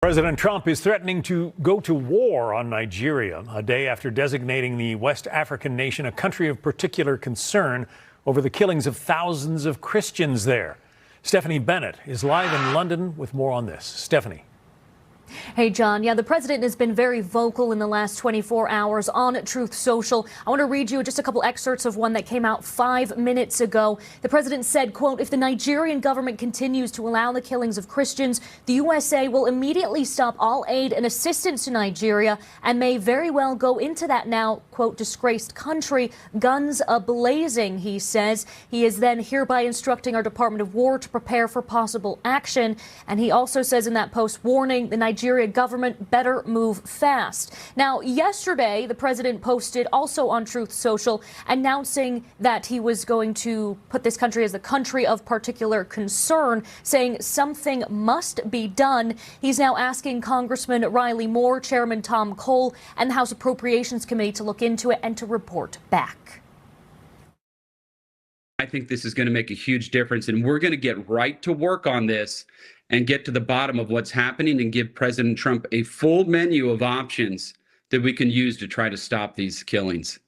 President Trump is threatening to go to war on Nigeria a day after designating the West African nation a country of particular concern over the killings of thousands of Christians there. Stephanie Bennett is live in London with more on this. Stephanie. Hey, John. Yeah, the president has been very vocal in the last 24 hours on Truth Social. I want to read you just a couple excerpts of one that came out 5 minutes ago. The president said, quote, "If the Nigerian government continues to allow the killings of Christians, the USA will immediately stop all aid and assistance to Nigeria and may very well go into that now, quote, disgraced country, guns a-blazing," he says. He is then hereby instructing our Department of War to prepare for possible action. And he also says in that post, warning the Nigeria government better move fast. Now, yesterday, the president posted also on Truth Social announcing that he was going to put this country as the country of particular concern, saying something must be done. He's now asking Congressman Riley Moore, Chairman Tom Cole, and the House Appropriations Committee to look into it and to report back. I think this is going to make a huge difference, and we're going to get right to work on this and get to the bottom of what's happening and give President Trump a full menu of options that we can use to try to stop these killings.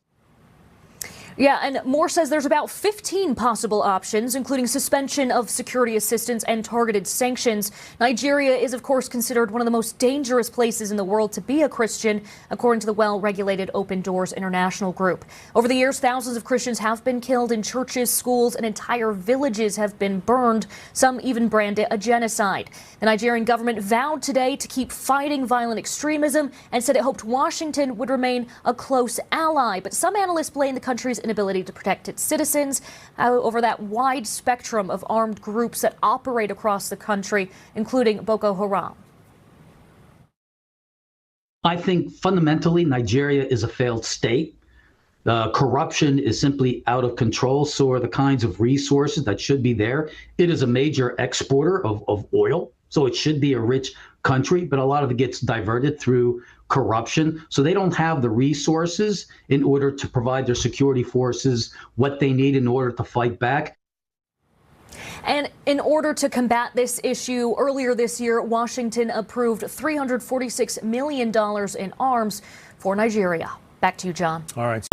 Yeah, and Moore says there's about 15 possible options, including suspension of security assistance and targeted sanctions. Nigeria is, of course, considered one of the most dangerous places in the world to be a Christian, according to the well-regulated Open Doors International Group. Over the years, thousands of Christians have been killed in churches, schools, and entire villages have been burned. Some even brand it a genocide. The Nigerian government vowed today to keep fighting violent extremism and said it hoped Washington would remain a close ally. But some analysts blame the country's inability to protect its citizens over that wide spectrum of armed groups that operate across the country, including Boko Haram. I think fundamentally Nigeria is a failed state. Corruption is simply out of control. So are the kinds of resources that should be there. It is a major exporter of oil, so it should be a rich country, but a lot of it gets diverted through corruption. So they don't have the resources in order to provide their security forces what they need in order to fight back. And in order to combat this issue, earlier this year, Washington approved $346 million in arms for Nigeria. Back to you, John. All right.